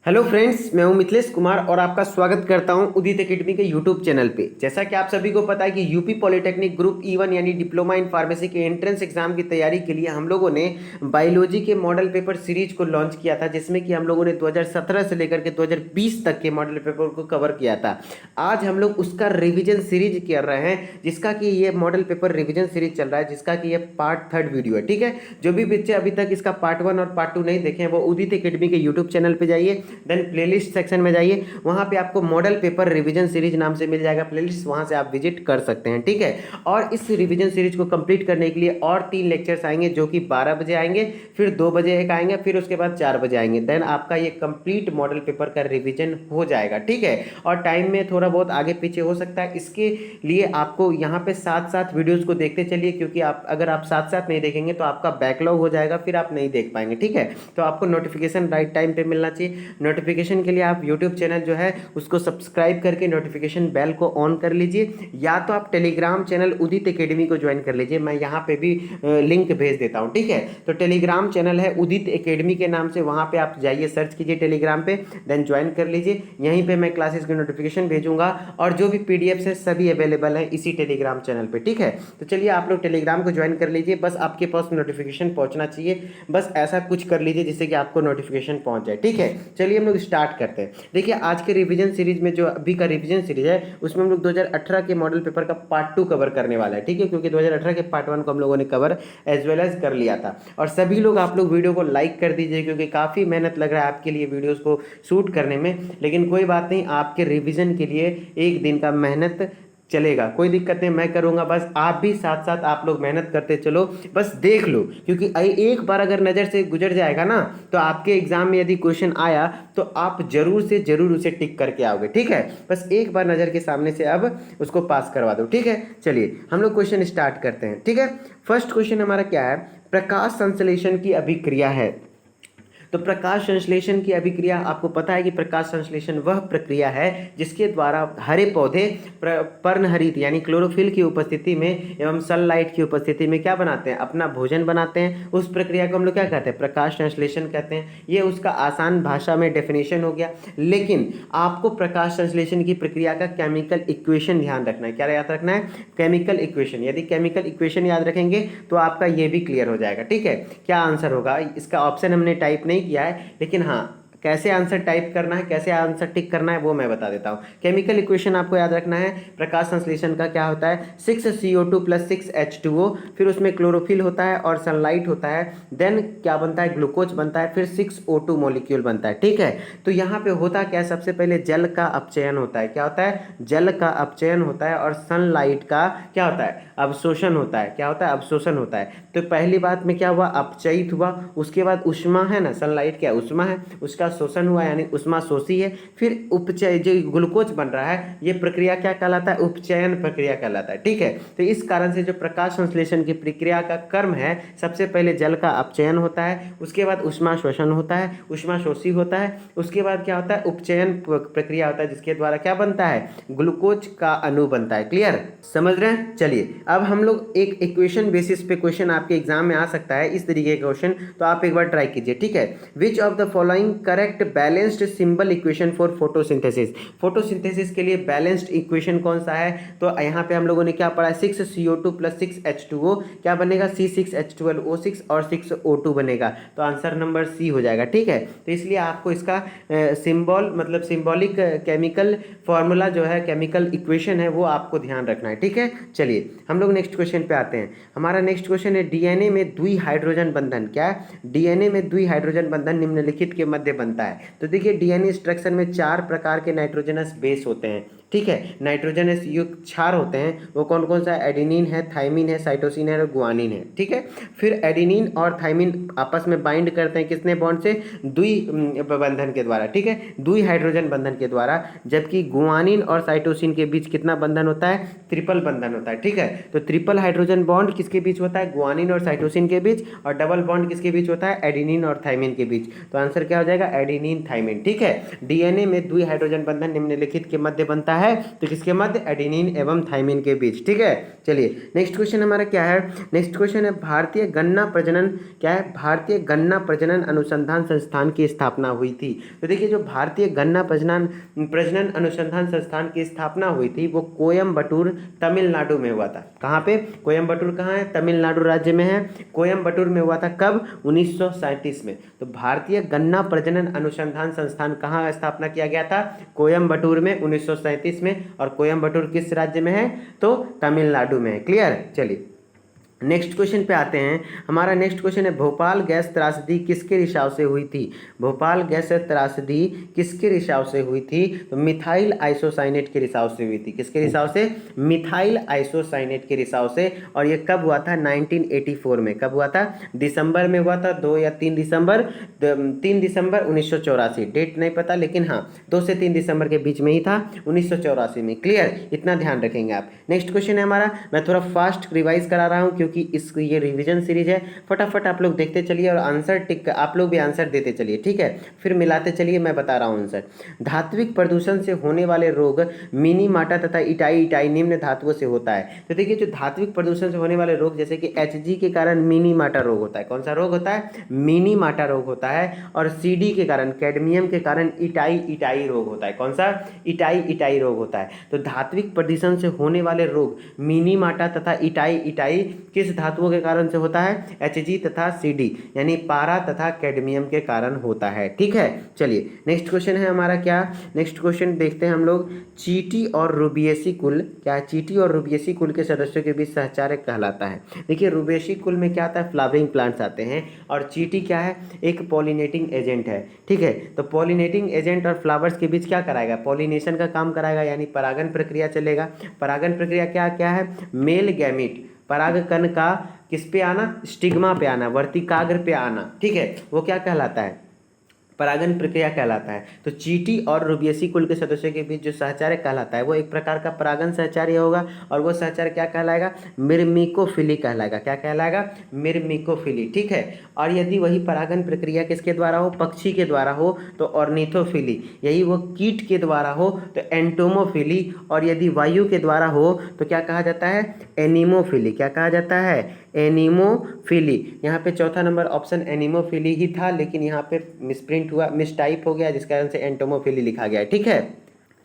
Hello friends, मैं हूं मिथिलेश कुमार और आपका स्वागत करता हूं उदित एकेडमी के यूट्यूब चैनल पे। जैसा कि आप सभी को पता है कि यूपी पॉलिटेक्निक ग्रुप E1 यानी डिप्लोमा इन फार्मेसी के एंट्रेंस एग्जाम की तैयारी के लिए हम लोगों ने बायोलॉजी के मॉडल पेपर सीरीज को लॉन्च किया था, जिसमें कि हम लोगों ने 2017 से लेकर के 2020 तक के मॉडल पेपर को कवर किया था। आज हम लोग उसका रिविजन सीरीज कर रहे हैं, जिसका कि ये मॉडल पेपर रिविजन सीरीज चल रहा है, जिसका कि ये पार्ट 3 वीडियो है। ठीक है, जो भी बच्चे अभी तक इसका पार्ट 1 और पार्ट 2 नहीं देखे हैं वो उदित एकेडमी के यूट्यूब चैनल पर जाइए, देन प्लेलिस्ट सेक्शन में जाइए, वहां पे आपको मॉडल पेपर रिवीजन सीरीज नाम से मिल जाएगा प्लेलिस्ट, वहां से आप विजिट कर सकते हैं। ठीक है, और इस रिवीजन सीरीज को कंप्लीट करने के लिए और 3 लेक्चर्स आएंगे, जो कि 12 बजे आएंगे, फिर 2 बजे एक आएंगे, फिर उसके बाद 4 बजे आएंगे। देन आपका ये कंप्लीट मॉडल पेपर का रिवीजन हो जाएगा। ठीक है, और टाइम में थोड़ा बहुत आगे पीछे हो सकता है, इसके लिए आपको यहाँ पे साथ साथ वीडियोस को देखते चलिए, क्योंकि आप अगर आप साथ साथ नहीं देखेंगे तो आपका बैकलॉग हो जाएगा, फिर आप नहीं देख पाएंगे। ठीक है, तो आपको नोटिफिकेशन राइट टाइम पे मिलना चाहिए। नोटिफिकेशन के लिए आप यूट्यूब चैनल जो है उसको सब्सक्राइब करके नोटिफिकेशन बेल को ऑन कर लीजिए, या तो आप टेलीग्राम चैनल उदित एकेडमी को ज्वाइन कर लीजिए, मैं यहाँ पे भी लिंक भेज देता हूँ। ठीक है, तो टेलीग्राम चैनल है उदित एकेडमी के नाम से, वहाँ पे आप जाइए, सर्च कीजिए टेलीग्राम पे, देन ज्वाइन कर लीजिए। यहीं पे मैं क्लासेस की नोटिफिकेशन भेजूंगा और जो भी पीडीएफ है सभी अवेलेबल है इसी टेलीग्राम चैनल पे। ठीक है, तो चलिए आप लोग टेलीग्राम को ज्वाइन कर लीजिए, बस आपके पास नोटिफिकेशन पहुंचना चाहिए, बस ऐसा कुछ कर लीजिए जिससे कि आपको नोटिफिकेशन पहुंच जाए। ठीक है, चलिए हम लोग स्टार्ट करते हैं। देखिए, आज के रिवीजन सीरीज में जो अभी का रिवीजन सीरीज है उसमें हम लोग 2018 के मॉडल पेपर का पार्ट 2 कवर करने वाला है। ठीक है, क्योंकि 2018 के पार्ट 1 को हम लोगों ने कवर एज वेल एज कर लिया था। और सभी लोग आप लोग वीडियो को लाइक कर दीजिए, क्योंकि काफ़ी मेहनत लग रहा है आपके लिए वीडियोस को शूट करने में, लेकिन कोई बात नहीं, आपके रिवीजन के लिए एक दिन का मेहनत चलेगा, कोई दिक्कत नहीं, मैं करूंगा। बस आप भी साथ साथ आप लोग मेहनत करते चलो, बस देख लो, क्योंकि एक बार अगर नज़र से गुजर जाएगा ना तो आपके एग्जाम में यदि क्वेश्चन आया तो आप जरूर से जरूर उसे टिक करके आओगे। ठीक है, बस एक बार नज़र के सामने से अब उसको पास करवा दो। ठीक है, चलिए हम लोग क्वेश्चन स्टार्ट करते हैं। ठीक है, फर्स्ट क्वेश्चन हमारा क्या है, प्रकाश संश्लेषण की अभिक्रिया है। तो प्रकाश संश्लेषण की अभिक्रिया, आपको पता है कि प्रकाश संश्लेषण वह प्रक्रिया है जिसके द्वारा हरे पौधे पर्णहरित यानी क्लोरोफिल की उपस्थिति में एवं सनलाइट की उपस्थिति में क्या बनाते हैं, अपना भोजन बनाते हैं। उस प्रक्रिया को हम लोग क्या कहते हैं, प्रकाश संश्लेषण कहते हैं। ये उसका आसान भाषा में डेफिनेशन हो गया, लेकिन आपको प्रकाश संश्लेषण की प्रक्रिया का केमिकल इक्वेशन ध्यान रखना है। क्या याद रखना है, केमिकल इक्वेशन। यदि केमिकल इक्वेशन याद रखेंगे तो आपका ये भी क्लियर हो जाएगा। ठीक है, क्या आंसर होगा, इसका ऑप्शन हमने टाइप नहीं किया है, लेकिन हाँ, कैसे आंसर टाइप करना है, कैसे आंसर टिक करना है वो मैं बता देता हूँ। केमिकल इक्वेशन आपको याद रखना है, प्रकाश संश्लेषण का क्या होता है, 6CO2 + 6H2O, फिर उसमें क्लोरोफिल होता है और सनलाइट होता है, देन क्या बनता है, ग्लूकोज बनता है, फिर 6O2 मॉलिक्यूल बनता है। ठीक है, तो यहाँ पे होता क्या है, सबसे पहले जल का अपचयन होता है। क्या होता है, जल का अपचयन होता है, और सनलाइट का क्या होता है, अवशोषण होता है। क्या होता है, अवशोषण होता है। तो पहली बात में क्या हुआ, अपचयित हुआ, उसके बाद उष्मा है ना, सनलाइट क्या उष्मा है, उसका शोषण हुआ यानी उष्मा शोषी है, फिर उपचय जो ग्लूकोज बन रहा है, ये प्रक्रिया क्या कहलाता है, उपचयन प्रक्रिया कहलाता है। ठीक है, तो इस कारण से जो प्रकाश संश्लेषण की प्रक्रिया का क्रम है, सबसे पहले जल का अपचयन होता है, उसके बाद उष्मा शोषण होता है, उष्मा शोषी होता है, उसके बाद क्या होता है, उपचयन प्रक्रिया होता है, जिसके द्वारा क्या बनता है, ग्लूकोज का अणु बनता है। क्लियर, समझ रहे हैं। चलिए अब हम लोग एक इक्वेशन बेसिस पे क्वेश्चन आपके एग्जाम में आ सकता है, इस तरीके का क्वेश्चन, तो आप एक बार ट्राई कीजिए। ठीक है, which of the following correct balanced symbol equation for photosynthesis. Photosynthesis के लिए बैलेंस्ड इक्वेशन कौन सा है, तो यहाँ पे हम लोगों ने क्या पढ़ा है, 6CO2 + 6H2O, क्या बनेगा, C6H12O6 और 6O2 बनेगा, तो आंसर नंबर सी हो जाएगा। ठीक है, तो इसलिए आपको इसका सिंबल मतलब सिंबॉलिक केमिकल फॉर्मूला जो है, केमिकल इक्वेशन है, वो आपको ध्यान रखना है। ठीक है, चलिए हम लोग नेक्स्ट क्वेश्चन पे आते हैं। हमारा नेक्स्ट क्वेश्चन है, डीएनए में द्विहाइड्रोजन बंधन। क्या है, डीएनए में द्विहाइड्रोजन बंधन निम्नलिखित के मध्य बनता है। तो देखिए, डीएनए स्ट्रक्चर में 4 प्रकार के नाइट्रोजनस बेस होते हैं। ठीक है, नाइट्रोजनस युक्त क्षार होते हैं, वो कौन कौन सा, एडेनिन है, थाइमिन है, साइटोसिन है और गुआनिन है। ठीक है, फिर एडेनिन और थाइमिन आपस में बाइंड करते हैं किसने बॉन्ड से, द्वि बंधन के द्वारा। ठीक है, द्वि हाइड्रोजन बंधन के द्वारा, जबकि गुआनिन और साइटोसिन के बीच कितना बंधन होता है, ट्रिपल बंधन होता है। ठीक है, तो ट्रिपल हाइड्रोजन बॉन्ड किसके बीच होता है, गुआनिन और साइटोसिन के बीच, और डबल बॉन्ड किसके बीच होता है, एडेनिन और थाइमिन के बीच। तो आंसर क्या हो जाएगा, एडेनिन थाइमिन। ठीक है, डीएनए में द्वि हाइड्रोजन बंधन निम्नलिखित के मध्य बनता है। है? तो किसके मध्य? एडेनिन एवं थाइमिन के बीच। ठीक है, चलिए नेक्स्ट क्वेश्चन हमारा क्या है? नेक्स्ट क्वेश्चन है भारतीय गन्ना प्रजनन, क्या है? भारतीय गन्ना प्रजनन अनुसंधान संस्थान की स्थापना हुई थी। तो देखिए जो भारतीय गन्ना प्रजनन अनुसंधान संस्थान की स्थापना हुई थी वो कोयम्बटूर तमिलनाडु में हुआ था। कहाँ पे? कोयम्बटूर कहाँ है? तमिलनाडु राज्य में है। कोयम्बटूर में हुआ था कब? 1937 में। तो भारतीय गन्ना प्रजनन अनुसंधान संस्थान कहाँ स्थापना किया गया था? कोयम्बटूर में 1937 में। और कोयम्बटूर किस राज्य में है? तो तमिलनाडु में है। क्लियर? चलिए नेक्स्ट क्वेश्चन पे आते हैं। हमारा नेक्स्ट क्वेश्चन है भोपाल गैस त्रासदी किसके रिसाव से हुई थी? भोपाल गैस त्रासदी किसके रिसाव से हुई थी? तो मिथाइल आइसोसाइनेट के रिसाव से हुई थी। किसके रिसाव से? मिथाइल आइसोसाइनेट के रिसाव से। और ये कब हुआ था? 1984 में। कब हुआ था? दिसंबर में हुआ था, 2 या 3 दिसंबर, 3 दिसंबर 1984। डेट नहीं पता, लेकिन हाँ 2 से 3 दिसंबर के बीच में ही था, 1984 में। क्लियर? इतना ध्यान रखेंगे आप। नेक्स्ट क्वेश्चन है हमारा, मैं थोड़ा फास्ट रिवाइज करा रहा हूँ क्योंकि ये रिवीजन सीरीज है। फटाफट आप लोग देखते चलिए और आंसर टिक, आप लोग भी आंसर देते चलिए। ठीक है, फिर मिलाते चलिए, मैं बता रहा हूँ आंसर। धात्विक प्रदूषण से होने वाले रोग मिनीमाटा तथा इटाई निम्न धातुओं से होता है। तो देखिए जो धात्विक प्रदूषण से होने वाले रोग, जैसे कि Hg के कारण मिनीमाटा रोग होता है। कौन सा रोग होता है? मिनीमाटा रोग होता है। और Cd के कारण, कैडमियम के कारण इटाई रोग होता है। कौन सा? इटाई रोग होता है। तो धात्विक प्रदूषण से होने वाले रोग मिनीमाटा तथा इटाई किस धातुओं के कारण से होता है? Hg तथा Cd, यानी पारा तथा कैडमियम के कारण होता है। ठीक है, चलिए नेक्स्ट क्वेश्चन है हमारा क्या? नेक्स्ट क्वेश्चन देखते हैं हम लोग। चींटी और रुबिएसी कुल, क्या है? चींटी और रुबिएसी कुल के सदस्यों के बीच सहचार्य कहलाता है। देखिए रुबिएसी कुल में क्या आता है? फ्लावरिंग प्लांट्स आते हैं। और चींटी क्या है? एक पॉलिनेटिंग एजेंट है। ठीक है, तो पॉलिनेटिंग एजेंट और फ्लावर्स के बीच क्या कराएगा? पॉलिनेशन का काम कराएगा, यानी परागन प्रक्रिया चलेगा। परागन प्रक्रिया क्या क्या है? मेल गैमीट, परागकण का किस पे आना? स्टिग्मा पे आना, वर्तिकाग्र पे आना। ठीक है, वो क्या कहलाता है? परागन प्रक्रिया कहलाता है। तो चींटी और रुबिएसी कुल के सदस्यों के बीच जो सहचार्य कहलाता है वो एक प्रकार का परागन सहचार्य होगा। और वो सहचार्य क्या कहलाएगा? मिर्मिकोफिली कहलाएगा। क्या कहलाएगा? मिर्मिकोफिली। ठीक है, और यदि वही परागन प्रक्रिया किसके द्वारा हो? पक्षी के द्वारा हो तो ऑर्निथोफिली। यही वो कीट के द्वारा हो तो एंटोमोफिली। और यदि वायु के द्वारा हो तो क्या कहा जाता है? एनीमोफिली। क्या कहा जाता है? एनीमोफिली। यहाँ पे चौथा नंबर ऑप्शन एनीमोफिली ही था, लेकिन यहाँ पे मिसप्रिंट हुआ, मिसटाइप हो गया, जिस कारण से एंटोमोफिली लिखा गया है। ठीक है,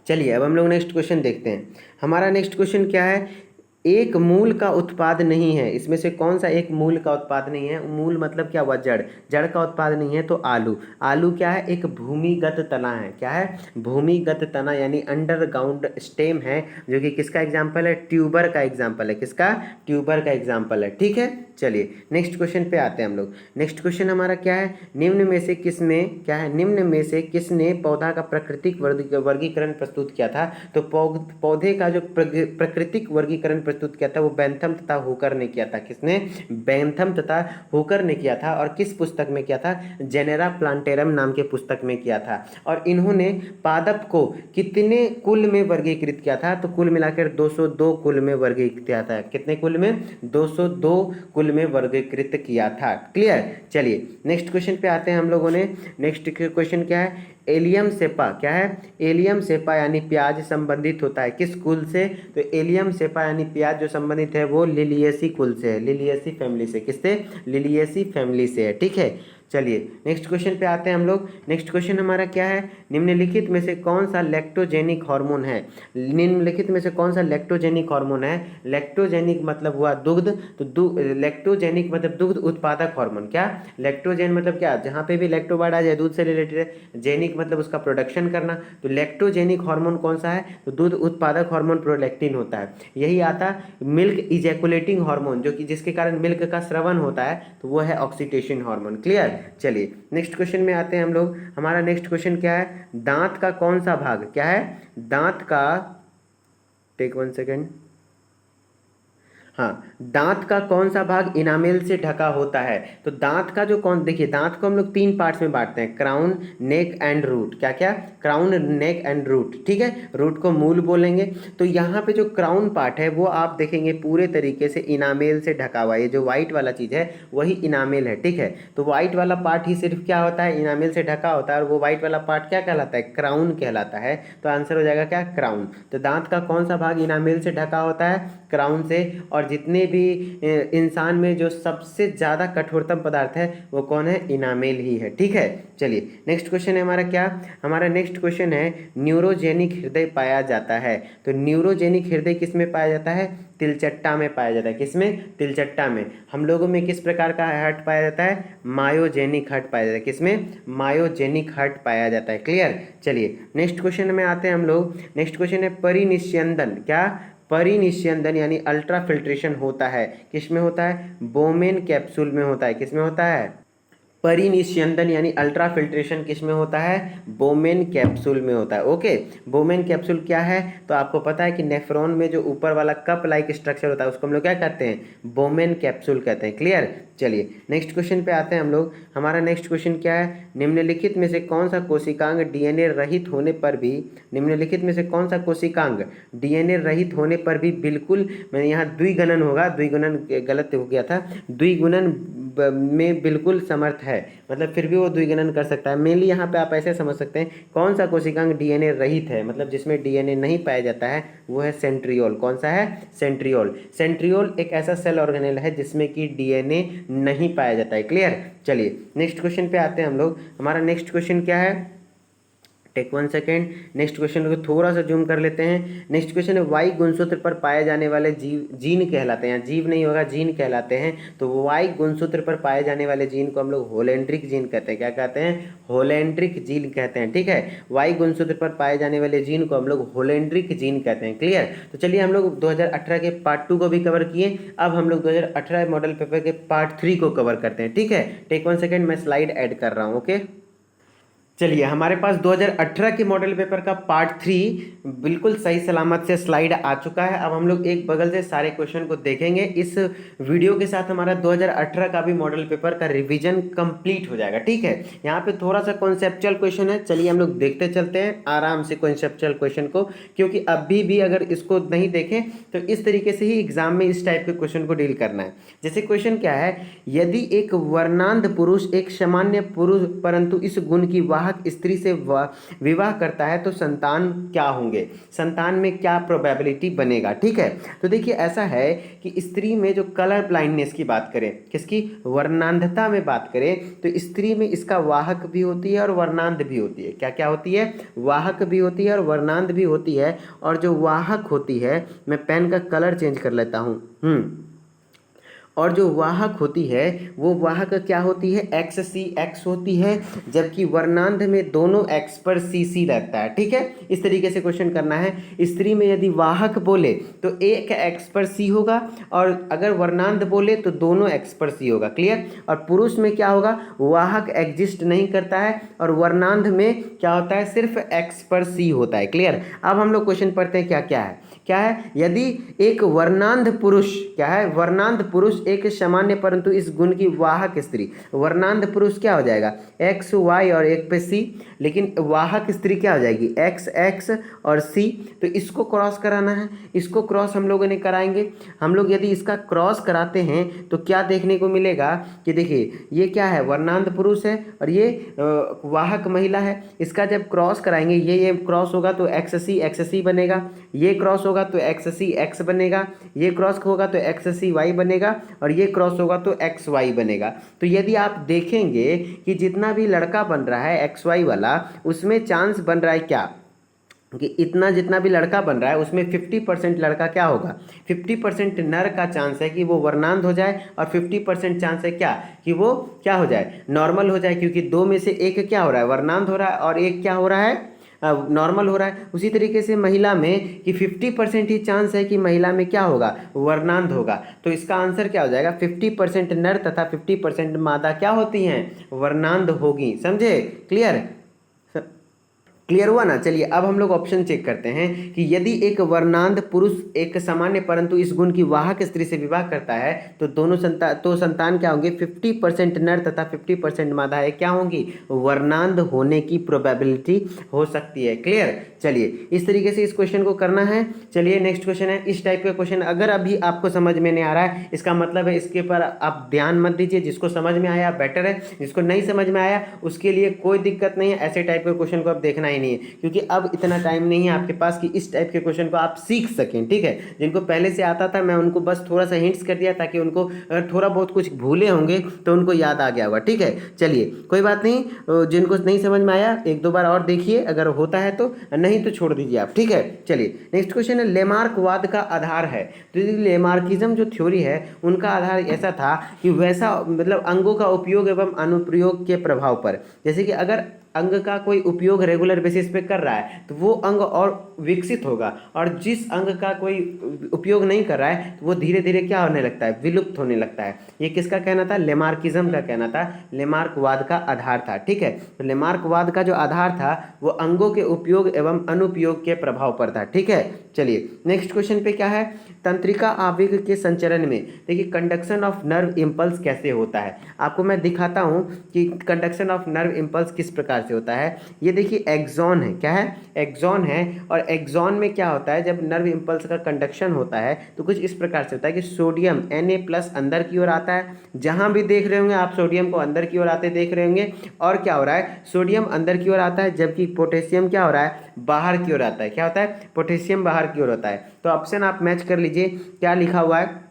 चलिए अब हम लोग नेक्स्ट क्वेश्चन देखते हैं। हमारा नेक्स्ट क्वेश्चन क्या है? एक मूल का उत्पाद नहीं है। इसमें से कौन सा एक मूल का उत्पाद नहीं है? मूल मतलब क्या हुआ? जड़। जड़ का उत्पाद नहीं है तो आलू। आलू क्या है? एक भूमिगत तना है। क्या है? भूमिगत तना, यानी अंडरग्राउंड स्टेम है, जो कि किसका एग्जाम्पल है? ट्यूबर का एग्जाम्पल है। किसका? ट्यूबर का एग्जाम्पल है। ठीक है, चलिए नेक्स्ट क्वेश्चन पे आते हैं हम लोग। नेक्स्ट क्वेश्चन हमारा क्या है? निम्न में से किसमें, क्या है? निम्न में से किसने पौधा का प्राकृतिक वर्गीकरण प्रस्तुत किया था? तो पौधे का जो प्राकृतिक वर्गीकरण प्रस्तुत किया था वो बेंथम तथा हुकर ने किया था। किसने? बेंथम तथा हुकर ने किया था। और किस पुस्तक में किया था? जेनेरा प्लांटेरम नाम के पुस्तक में किया था। और इन्होंने पादप को कितने कुल में वर्गीकृत किया था? तो कुल मिलाकर 202 कुल में वर्गीकृत किया था। कितने कुल में? 202 कुल में वर्गीकृत किया था। क्लियर? चलिए नेक्स्ट क्वेश्चन पे आते हैं हम लोगों ने। नेक्स्ट क्वेश्चन क्या है? एलियम सेपा, क्या है? एलियम सेपा यानी प्याज संबंधित होता है किस कुल से? तो एलियम सेपा यानी प्याज जो संबंधित है वो लिलिएसी कुल से है, लिलिएसी फैमिली से। किससे? लिलिएसी फैमिली से है। ठीक है, चलिए नेक्स्ट क्वेश्चन पे आते हैं हम लोग। नेक्स्ट क्वेश्चन हमारा क्या है? निम्नलिखित में से कौन सा लैक्टोजेनिक हार्मोन है? निम्नलिखित में से कौन सा लैक्टोजेनिक हार्मोन है? लैक्टोजेनिक मतलब हुआ दुग्ध, तो लैक्टोजेनिक मतलब दुग्ध उत्पादक हार्मोन। क्या? लैक्टोजेन मतलब क्या? जहाँ पे भी लैक्टो वर्ड आ जाए दूध से रिलेटेड है, जेनिक मतलब उसका प्रोडक्शन करना। तो लैक्टोजेनिक हार्मोन कौन सा है? तो दूध उत्पादक हार्मोन प्रोलैक्टिन होता है। यही आता मिल्क इजैकुलेटिंग हार्मोन, जो कि जिसके कारण मिल्क का स्रवन होता है, तो वो है ऑक्सीटोसिन हार्मोन। क्लियर? चलिए नेक्स्ट क्वेश्चन में आते हैं हम लोग। हमारा नेक्स्ट क्वेश्चन क्या है? दांत का कौन सा भाग, क्या है? दांत का, टेक 1 सेकेंड। हाँ, दांत का कौन सा भाग इनामेल से ढका होता है? तो दांत का जो कौन, देखिए दांत को हम लोग 3 पार्ट्स में बांटते हैं, क्राउन, नेक एंड रूट। क्या क्या? क्राउन, नेक एंड रूट, ठीक है। रूट को मूल बोलेंगे। तो यहाँ पे जो क्राउन पार्ट है वो आप देखेंगे पूरे तरीके से इनामेल से ढका हुआ है। ये जो व्हाइट वाला चीज़ है वही इनामेल है, ठीक है। तो व्हाइट वाला पार्ट ही सिर्फ क्या होता है, इनामेल से ढका होता है, और वो व्हाइट वाला पार्ट क्या कहलाता है? क्राउन कहलाता है। तो आंसर हो जाएगा क्या? क्राउन। तो दांत का कौन सा भाग इनामेल से ढका होता है? क्राउन से। और जितने भी इंसान में जो सबसे ज़्यादा कठोरतम पदार्थ है वो कौन है? इनामेल ही है, ठीक है। चलिए नेक्स्ट क्वेश्चन है हमारा क्या? हमारा नेक्स्ट क्वेश्चन है न्यूरोजेनिक हृदय पाया जाता है। तो न्यूरोजेनिक हृदय किस में पाया जाता है? तिलचट्टा में पाया जाता है। किसमें? तिलचट्टा में। हम लोगों में किस प्रकार का हार्ट पाया जाता है? मायोजेनिक हार्ट पाया जाता है। किसमें? मायोजेनिक हार्ट पाया जाता है। क्लियर। चलिए नेक्स्ट क्वेश्चन में आते हैं हम लोग। नेक्स्ट क्वेश्चन है परिनिस्यंदन। क्या? परिनिस्यंदन यानी अल्ट्रा फिल्ट्रेशन होता है किस में होता है? बोमेन कैप्सूल में होता है। किस में होता है? परिनिस्यंदन यानी अल्ट्रा फिल्ट्रेशन किस में होता है? बोमेन कैप्सूल में होता है। ओके, बोमेन कैप्सूल क्या है? तो आपको पता है कि नेफ्रॉन में जो ऊपर वाला कप लाइक स्ट्रक्चर होता है उसको हम लोग क्या कहते हैं? बोमेन कैप्सूल कहते हैं। क्लियर। चलिए नेक्स्ट क्वेश्चन पे आते हैं हम लोग। हमारा नेक्स्ट क्वेश्चन क्या है? निम्नलिखित में से कौन सा कोशिकांग डीएनए रहित होने पर भी, निम्नलिखित में से कौन सा कोशिकांग डीएनए रहित होने पर भी बिल्कुल, मैंने यहाँ द्विगुणन होगा, द्विगुणन गलत हो गया था, द्विगुणन में बिल्कुल समर्थ है, मतलब फिर भी वो द्विगुणन कर सकता है। मेनली यहाँ पे आप ऐसे समझ सकते हैं, कौन सा कोशिकांग डीएनए रहित है, मतलब जिसमें डीएनए नहीं पाया जाता है, वो है सेंट्रियोल। कौन सा है? सेंट्रियोल। सेंट्रियोल एक ऐसा सेल ऑर्गेनेल है जिसमें कि डीएनए नहीं पाया जाता है। क्लियर। चलिए नेक्स्ट क्वेश्चन पे आते हैं हम लोग। हमारा नेक्स्ट क्वेश्चन क्या है? Take 1 second. नेक्स्ट क्वेश्चन को थोड़ा सा जूम कर लेते हैं। नेक्स्ट क्वेश्चन है वाई गुणसूत्र पर पाए जाने वाले जीन कहलाते हैं, जीव नहीं होगा, जीन कहलाते हैं। तो वाई गुणसूत्र पर पाए जाने वाले जीन को हम लोग होलेंड्रिक जीन कहते हैं। क्या कहते हैं? होलेंड्रिक जीन कहते हैं, ठीक है। वाई गुणसूत्र पर पाए जाने वाले जीन को हम लोग होलेंड्रिक जीन कहते हैं। क्लियर। तो चलिए हम लोग 2018 के पार्ट 2 को भी कवर किए, अब हम लोग 2018 मॉडल पेपर के पार्ट 3 को कवर करते हैं, ठीक है। टेक 1 सेकेंड, मैं स्लाइड ऐड कर रहा हूँ। ओके, चलिए हमारे पास 2018 के मॉडल पेपर का पार्ट 3 बिल्कुल सही सलामत से स्लाइड आ चुका है। अब हम लोग एक बगल से सारे क्वेश्चन को देखेंगे। इस वीडियो के साथ हमारा 2018 का भी मॉडल पेपर का रिवीजन कंप्लीट हो जाएगा, ठीक है। यहाँ पे थोड़ा सा कॉन्सेप्चुअल क्वेश्चन है, चलिए हम लोग देखते चलते हैं आराम से कॉन्सेप्चुअल क्वेश्चन को, क्योंकि अभी भी अगर इसको नहीं देखें तो इस तरीके से ही एग्जाम में इस टाइप के क्वेश्चन को डील करना है। जैसे क्वेश्चन क्या है? यदि एक वर्णांध पुरुष एक सामान्य पुरुष परंतु इस गुण की वाहक स्त्री से विवाह करता है तो संतान क्या होंगे? संतान में क्या प्रोबेबिलिटी बनेगा, ठीक है। तो देखिए ऐसा है कि स्त्री में जो कलर ब्लाइंडनेस की बात करें, किसकी? वर्णांधता में बात करें तो स्त्री में इसका वाहक भी होती है और वर्णांध भी होती है। क्या क्या होती है? वाहक भी होती है और वर्णांध भी होती है। और जो वाहक होती है, मैं पेन का कलर चेंज कर लेता हूँ। और जो वाहक होती है वो वाहक क्या होती है? एक्स सी एक्स होती है, जबकि वर्णांध में दोनों एक्स पर सी सी रहता है, ठीक है। इस तरीके से क्वेश्चन करना है। स्त्री में यदि वाहक बोले तो एक एक्स पर सी होगा, और अगर वर्णांध बोले तो दोनों एक्स पर सी होगा। क्लियर। और पुरुष में क्या होगा? वाहक एग्जिस्ट नहीं करता है, और वर्णांध में क्या होता है? सिर्फ एक्स पर सी होता है। क्लियर। अब हम लोग क्वेश्चन पढ़ते हैं। क्या क्या है? क्या है? यदि एक वर्णांध पुरुष, क्या है? वर्णांध पुरुष एक सामान्य परंतु इस गुण की वाहक स्त्री, वर्णांध पुरुष क्या हो जाएगा? एक्स वाई और एक पे सी, लेकिन वाहक स्त्री क्या हो जाएगी? एक्स एक्स और सी। तो इसको क्रॉस कराना है, इसको क्रॉस हम लोगों ने कराएंगे। हम लोग यदि इसका क्रॉस कराते हैं तो क्या देखने को मिलेगा कि देखिए ये क्या है? वर्णांध पुरुष है और ये वाहक महिला है। इसका जब क्रॉस कराएंगे, ये क्रॉस होगा तो एक्स सी बनेगा, ये क्रॉस होगा तो एक्स सी एक्स बनेगा, ये क्रॉस होगा तो एक्स सी वाई बनेगा, और ये क्रॉस होगा तो एक्स वाई बनेगा। तो यदि आप देखेंगे कि जितना भी लड़का बन रहा है एक्स वाई वाला, उसमें चांस बन रहा है क्या? कि इतना जितना भी लड़का बन रहा है उसमें 50% लड़का क्या होगा? 50% नर का चांस है कि वो वर्णांध हो जाए, और 50% चांस है क्या? कि वो क्या हो जाए? नॉर्मल हो जाए, क्योंकि दो में से एक क्या हो रहा है? वर्णांध हो रहा है, और एक क्या हो रहा है? नॉर्मल हो रहा है। उसी तरीके से महिला में कि 50% ही चांस है कि महिला में क्या होगा? वर्णांध होगा। तो इसका आंसर क्या हो जाएगा? 50% नर तथा 50% मादा क्या होती हैं? वर्णांध होगी। समझे? क्लियर। क्लियर हुआ ना। चलिए अब हम लोग ऑप्शन चेक करते हैं कि यदि एक वर्णांध पुरुष एक सामान्य परंतु इस गुण की वाहक स्त्री से विवाह करता है तो दोनों संतान क्या होंगे, 50% नर तथा 50% मादाएं क्या होंगी, वर्णांध होने की प्रोबेबिलिटी हो सकती है। क्लियर। चलिए इस तरीके से इस क्वेश्चन को करना है। चलिए नेक्स्ट क्वेश्चन है, इस टाइप का क्वेश्चन अगर अभी आपको समझ में नहीं आ रहा है इसका मतलब है इसके पर आप ध्यान मत दीजिए, जिसको समझ में आया बेटर है, जिसको नहीं समझ में आया उसके लिए कोई दिक्कत नहीं है। ऐसे टाइप के क्वेश्चन को आप देखना ही नहीं है, क्योंकि अब इतना टाइम नहीं है आपके पास कि इस टाइप के क्वेश्चन को आप सीख सकें। ठीक है, जिनको पहले से आता था मैं उनको बस थोड़ा सा हिंट्स कर दिया ताकि उनको अगर थोड़ा बहुत कुछ भूले होंगे तो उनको याद आ गया होगा। ठीक है, चलिए कोई बात नहीं, जिनको नहीं समझ में आया एक दो बार और देखिए, अगर होता है तो, नहीं तो छोड़ दीजिए आप। ठीक है, चलिए नेक्स्ट क्वेश्चन है, लेमार्कवाद का आधार है। तो लेमार्किज्म जो थ्योरी है उनका आधार ऐसा था कि वैसा मतलब अंगों का उपयोग एवं अनुप्रयोग के प्रभाव पर, जैसे कि अगर अंग का कोई उपयोग रेगुलर बेसिस पे कर रहा है तो वो अंग और विकसित होगा, और जिस अंग का कोई उपयोग नहीं कर रहा है तो वो धीरे धीरे क्या होने लगता है, विलुप्त होने लगता है। ये किसका कहना था, लेमार्किज्म का कहना था, लेमार्कवाद का आधार था। ठीक है, तो लेमार्कवाद का जो आधार था वो अंगों के उपयोग एवं अनुपयोग के प्रभाव पर था। ठीक है, चलिए नेक्स्ट क्वेश्चन पे क्या है, तंत्रिका आवेग के संचरण में देखिए कंडक्शन ऑफ नर्व इम्पल्स कैसे होता है। आपको मैं दिखाता हूँ कि कंडक्शन ऑफ नर्व इम्पल्स किस प्रकार से होता है। ये देखिए एक्सॉन है, क्या है, एक्सॉन है, और एक्सॉन में क्या होता है, जब नर्व इम्पल्स का कंडक्शन होता है तो कुछ इस प्रकार से होता है कि सोडियम Na+ अंदर की ओर आता है, जहाँ भी देख रहे होंगे आप सोडियम को अंदर की ओर आते देख रहे होंगे, और क्या हो रहा है, सोडियम अंदर की ओर आता है जबकि पोटेशियम क्या हो रहा है, बाहर की ओर आता है। क्या होता है, पोटेशियम बाहर की ओर होता है। तो ऑप्शन आप मैच कर लीजिए, क्या लिखा हुआ है,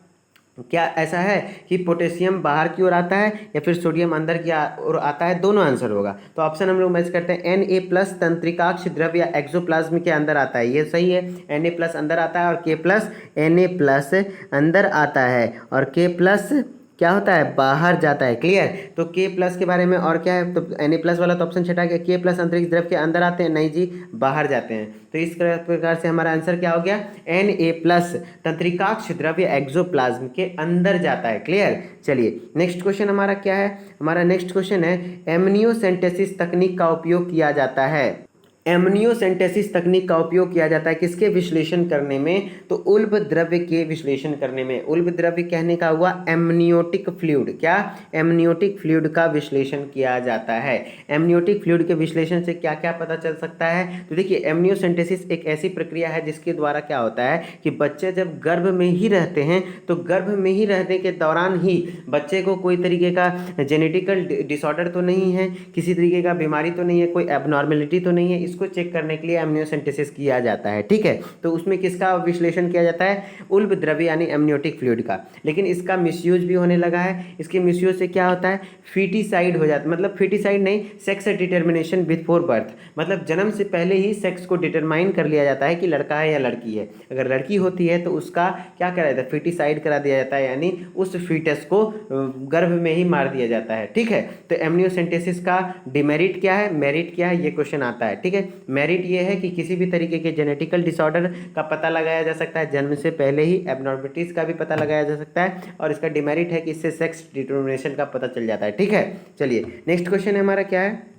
क्या ऐसा है कि पोटेशियम बाहर की ओर आता है या फिर सोडियम अंदर की ओर आता है, दोनों आंसर होगा। तो ऑप्शन हम लोग मैच करते हैं, Na+ तंत्रिकाक्ष द्रव्य या एक्सोप्लाज्म के अंदर आता है, ये सही है। Na+ अंदर आता है और K+ अंदर आता है और K+ क्या होता है, बाहर जाता है। क्लियर। तो K+ के बारे में और क्या है, तो Na+ वाला तो ऑप्शन छटा गया, K+ अंतरिक्ष द्रव के अंदर आते हैं, नहीं जी बाहर जाते हैं। तो इस प्रकार से हमारा आंसर क्या हो गया, Na+ तंत्रिकाक्ष द्रव्य एक्सोप्लाज्म के अंदर जाता है। क्लियर। चलिए नेक्स्ट क्वेश्चन हमारा क्या है, हमारा नेक्स्ट क्वेश्चन है, एमनियोसेंटेसिस तकनीक का उपयोग किया जाता है। एमनियोसेंटेसिस तकनीक का उपयोग किया जाता है किसके विश्लेषण करने में, तो उल्ब द्रव्य के विश्लेषण करने में। उल्ब द्रव्य कहने का हुआ एमनियोटिक फ्लूइड, क्या, एमनियोटिक फ्लूइड का विश्लेषण किया जाता है। एमनियोटिक फ्लूइड के विश्लेषण से क्या क्या पता चल सकता है, तो देखिए एमनियोसेंटेसिस एक ऐसी प्रक्रिया है जिसके द्वारा क्या होता है कि बच्चे जब गर्भ में ही रहते हैं तो गर्भ में ही रहने के दौरान ही बच्चे को कोई तरीके का जेनेटिकल डिसऑर्डर तो नहीं है, किसी तरीके का बीमारी तो नहीं है, कोई एबनॉर्मेलिटी तो नहीं है, इसको चेक करने के लिए एमनियोसेंटेसिस किया जाता है। ठीक है, तो उसमें किसका विश्लेषण किया जाता है, उल्ब द्रव्य यानी एमनियोटिक फ्लूइड का। लेकिन इसका मिसयूज भी होने लगा है, इसके मिसयूज से क्या होता है, फीटिसाइड हो जाता है, मतलब फीटिसाइड नहीं, सेक्स डिटर्मिनेशन बिफोर बर्थ, मतलब जन्म से पहले ही सेक्स को डिटरमाइन कर लिया जाता है कि लड़का है या लड़की है। अगर लड़की होती है तो उसका क्या करा जाता है, फीटिसाइड करा दिया जाता है, यानी उस फीटस को गर्भ में ही मार दिया जाता है। ठीक है, तो एमनियोसेंटेसिस का डिमेरिट क्या है, मेरिट क्या है, ये क्वेश्चन आता है। ठीक है, मेरिट ये है कि किसी भी तरीके के जेनेटिकल डिसऑर्डर का पता लगाया जा सकता है जन्म से पहले ही, एबनॉर्मलिटीज का भी पता लगाया जा सकता है, और इसका डिमेरिट है कि इससे सेक्स डिटरमिनेशन का पता चल जाता है। ठीक है, चलिए नेक्स्ट क्वेश्चन है हमारा क्या है,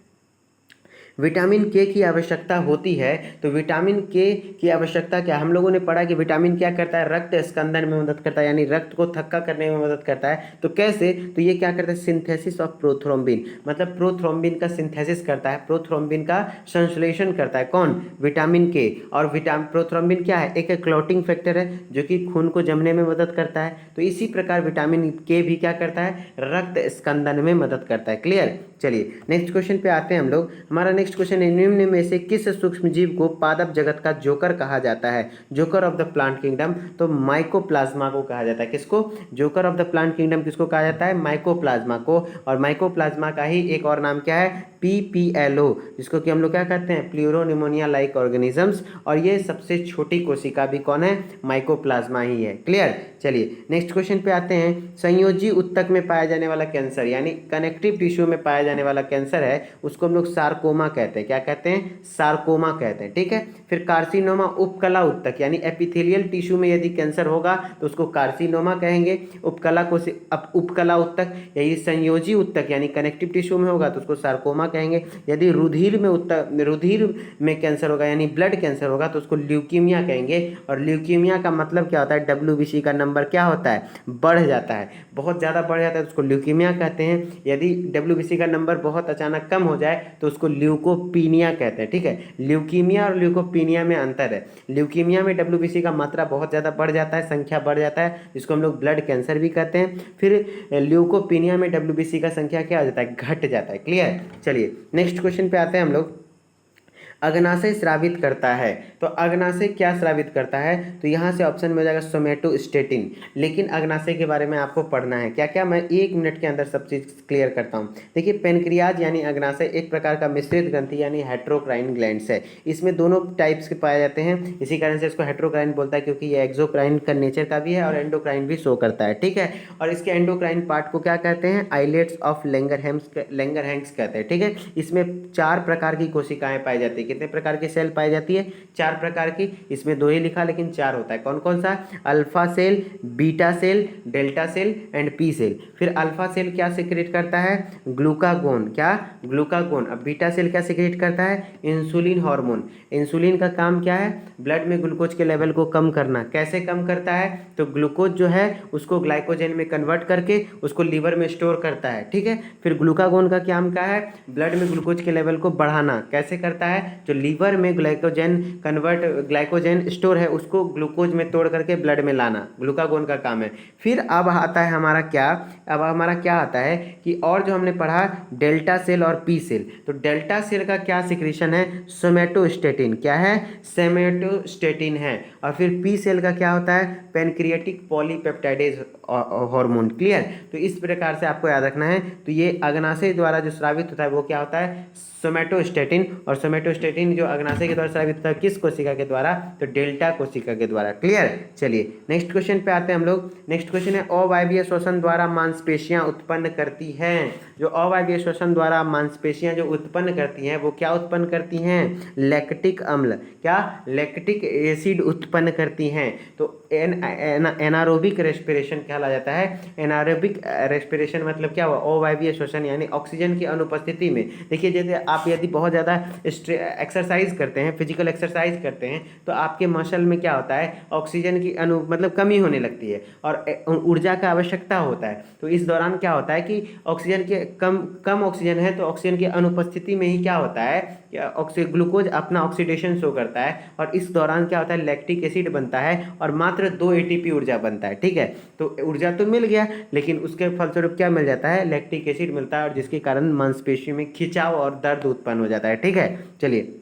विटामिन के की आवश्यकता होती है। तो विटामिन के की आवश्यकता क्या, हम लोगों ने पढ़ा कि विटामिन क्या करता है, रक्त स्कंदन में मदद करता है, यानी रक्त को थक्का करने में मदद करता है। तो कैसे, तो ये क्या करता है, सिंथेसिस ऑफ प्रोथ्रोम्बिन, मतलब प्रोथ्रोम्बिन का सिंथेसिस करता है, प्रोथ्रोम्बिन का संश्लेषण करता है, कौन, विटामिन के। और प्रोथ्रोम्बिन क्या है, एक क्लॉटिंग फैक्टर है जो कि खून को जमने में मदद करता है। तो इसी प्रकार विटामिन के भी क्या करता है, रक्त स्कंदन में मदद करता है। क्लियर। चलिए नेक्स्ट क्वेश्चन पे आते हैं हम लोग, हमारा नेक्स्ट क्वेश्चन है, निम्न में से किस सूक्ष्म जीव को पादप जगत का जोकर कहा जाता है, joker of the plant kingdom. तो माइकोप्लाज्मा को कहा जाता है, किसको, joker of the plant kingdom किसको कहा जाता है, माइकोप्लाज्मा को। और माइकोप्लाज्मा का ही एक और नाम क्या है, PPLO, जिसको कि हम लोग क्या कहते हैं, प्लूरोनिमोनिया लाइक ऑर्गेनिजम्स। और ये सबसे छोटी कोशिका भी कौन है, माइकोप्लाज्मा ही है। क्लियर। चलिए नेक्स्ट क्वेश्चन पे आते हैं, संयोजी उत्तक में पाया जाने वाला कैंसर, यानी कनेक्टिव टिश्यू में पाया जाने वाला कैंसर है, उसको हम लोग सार्कोमा कहते हैं। क्या कहते हैं, सार्कोमा कहते हैं। ठीक है, फिर कार्सिनोमा उपकला उत्तक, यानी एपिथेलियल टिश्यू में यदि कैंसर होगा तो उसको कार्सिनोमा कहेंगे। उपकला उत्तक, यही संयोजी उत्तक यानी कनेक्टिव टिश्यू में होगा तो उसको सार्कोमा कहेंगे। यदि रुधिर में कैंसर होगा यानी ब्लड कैंसर होगा तो उसको ल्यूकीमिया कहेंगे। और ल्यूकीमिया का मतलब क्या होता है, WBC का नंबर क्या होता है, बढ़ जाता है, बहुत ज़्यादा बढ़ जाता है तो उसको ल्यूकीमिया कहते हैं। यदि WBC का नंबर बहुत अचानक कम हो जाए तो उसको ल्यूकोपीनिया कहते हैं। ठीक है, ल्यूकीमिया और ल्यूकोपीनिया में अंतर है। ल्यूकीमिया में WBC का मात्रा बहुत ज़्यादा बढ़ जाता है, संख्या बढ़ जाता है, जिसको हम लोग ब्लड कैंसर भी कहते हैं। फिर ल्यूकोपीनिया में WBC का संख्या क्या हो जाता है, घट जाता है। क्लियर। चलिए नेक्स्ट क्वेश्चन पे आते हैं हम लोग। अग्नाशय स्रावित करता है, तो अग्नाशय क्या स्रावित करता है, तो यहाँ से ऑप्शन में हो जाएगा सोमेटोस्टेटिन। लेकिन अग्नाशय के बारे में आपको पढ़ना है क्या क्या, मैं 1 मिनट के अंदर सब चीज़ क्लियर करता हूँ। देखिए पेनक्रियाज यानी अग्नाशय एक प्रकार का मिश्रित ग्रंथि यानी हेट्रोक्राइन ग्लैंड्स है। इसमें दोनों टाइप्स के पाए जाते हैं, इसी कारण से इसको हेट्रोक्राइन बोलता है, क्योंकि ये एक्सोक्राइन का नेचर का भी है और एंडोक्राइन भी शो करता है। ठीक है, और इसके एंडोक्राइन पार्ट को क्या कहते हैं, आइलेट्स ऑफ लैंगरहैंस कहते हैं। ठीक है, इसमें 4 प्रकार की कोशिकाएं पाई जाती है। कितने प्रकार की सेल पाई जाती है, 4 प्रकार की। इसमें 2 ही लिखा लेकिन 4 होता है। कौन कौन सा, alpha cell, beta cell, delta cell and P cell. फिर अल्फा सेल क्या सिक्रेट करता है, ग्लूकागोन, क्या, ग्लूकागोन। अब बीटा सेल क्या सिक्रेट करता है, इंसुलिन हार्मोन। इंसुलिन का काम क्या है, ब्लड में ग्लूकोज के लेवल को कम करना। कैसे कम करता है, तो ग्लूकोज जो है उसको ग्लाइकोजन में कन्वर्ट करके उसको लीवर में स्टोर करता है। ठीक है, फिर ग्लूकागोन का काम क्या है, ब्लड में ग्लूकोज के लेवल को बढ़ाना। कैसे करता है, जो लीवर में ग्लाइकोजन स्टोर है उसको ग्लूकोज में तोड़ करके ब्लड में लाना, ग्लूकागोन का काम है। फिर अब आता है हमारा क्या आता है कि और जो हमने पढ़ा डेल्टा सेल और पी सेल। तो डेल्टा सेल का क्या सिक्रीशन है, सोमेटोस्टेटिन। क्या है, सोमेटोस्टेटिन है। और फिर पी सेल का क्या होता है, पेनक्रियाटिक पॉलीपेप्टाइडेज हार्मोन। क्लियर। तो इस प्रकार से आपको याद रखना है। तो ये अग्नाशय द्वारा जो स्रावित होता है वो क्या होता है, सोमेटोस्टेटिन। और सोमेटोस्टेटिन जो अग्नाशय के द्वारा स्रावित होता है किस कोशिका के द्वारा, तो डेल्टा कोशिका के द्वारा। क्लियर। चलिए नेक्स्ट क्वेश्चन पे आते हैं हम लोग। नेक्स्ट क्वेश्चन है, अवायवीय श्वसन द्वारा मांसपेशियां उत्पन्न करती हैं। जो अवायवीय श्वसन द्वारा मांसपेशियां जो उत्पन्न करती हैं वो क्या उत्पन्न करती हैं, लैक्टिक अम्ल, क्या, लैक्टिक एसिड उत्पन्न करती हैं। तो एनारोबिक रेस्पिरेशन कहला जाता है। एनारोबिक रेस्पिरेशन मतलब क्या हुआ, अवायवीय श्वसन यानी ऑक्सीजन की अनुपस्थिति में। देखिए जैसे आप यदि बहुत ज़्यादा एक्सरसाइज करते हैं, फिजिकल एक्सरसाइज करते हैं, तो आपके मसल में क्या होता है, ऑक्सीजन की मतलब कमी होने लगती है और ऊर्जा का आवश्यकता होता है। तो इस दौरान क्या होता है कि ऑक्सीजन के कम ऑक्सीजन है तो ऑक्सीजन की अनुपस्थिति में ही क्या होता है, ग्लूकोज अपना ऑक्सीडेशन शो करता है और इस दौरान क्या होता है, लैक्टिक एसिड बनता है और मात्र 2 ATP ऊर्जा बनता है। ठीक है, तो ऊर्जा तो मिल गया लेकिन उसके फलस्वरूप क्या मिल जाता है, लैक्टिक एसिड मिलता है और जिसके कारण मांसपेशी में खिंचाव और दर्द उत्पन्न हो जाता है। ठीक है, चलिए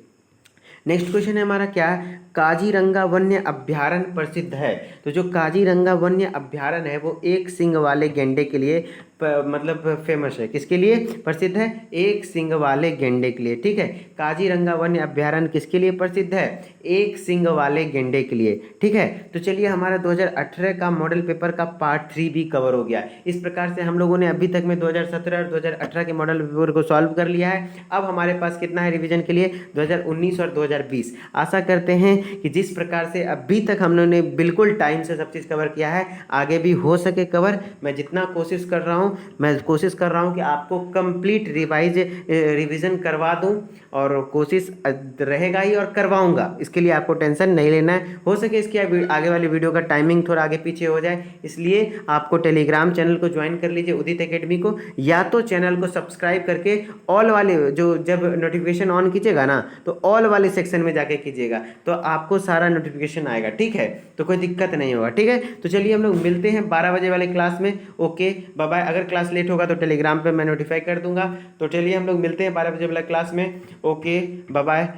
नेक्स्ट क्वेश्चन है हमारा क्या, काजीरंगा वन्य अभ्यारण्य प्रसिद्ध है। तो जो काजीरंगा वन्य अभ्यारण्य है वो एक सींग वाले गेंडे के लिए मतलब फेमस है। किसके लिए प्रसिद्ध है, एक सींग वाले गेंडे के लिए। ठीक है, काजीरंगा वन्य अभ्यारण्य किसके लिए प्रसिद्ध है, एक सींग वाले गेंडे के लिए। ठीक है, तो चलिए हमारा 2018 का मॉडल पेपर का पार्ट 3 भी कवर हो गया। इस प्रकार से हम लोगों ने अभी तक में 2017 और 2018 के मॉडल पेपर को सॉल्व कर लिया है। अब हमारे पास कितना है रिवीजन के लिए, 2019 और 2020। आशा करते हैं कि जिस प्रकार से अभी तक हम लोगों ने बिल्कुल टाइम से सब चीज़ कवर किया है, आगे भी हो सके कवर। मैं जितना कोशिश कर रहा हूँ कि आपको कंप्लीट रिवीजन करवा दूं और कोशिश रहेगा ही और करवाऊंगा। इसके लिए आपको टेंशन नहीं लेना है। हो सके इसकी आगे वाली वीडियो का टाइमिंग थोड़ा आगे पीछे हो जाए, इसलिए आपको टेलीग्राम चैनल को ज्वाइन कर लीजिए उदित एकेडमी को, या तो चैनल को सब्सक्राइब करके ऑल वाले जो जब नोटिफिकेशन ऑन कीजिएगा ना तो ऑल वाले सेक्शन में जाके कीजिएगा तो आपको सारा नोटिफिकेशन आएगा। ठीक है, तो कोई दिक्कत नहीं होगा। ठीक है, तो चलिए हम लोग मिलते हैं 12 बजे वाले क्लास में। Okay bye bye. अगर क्लास लेट होगा तो टेलीग्राम पे मैं नोटिफाई कर दूंगा। तो चलिए हम लोग मिलते हैं 12 बजे वाला क्लास में। Okay bye bye.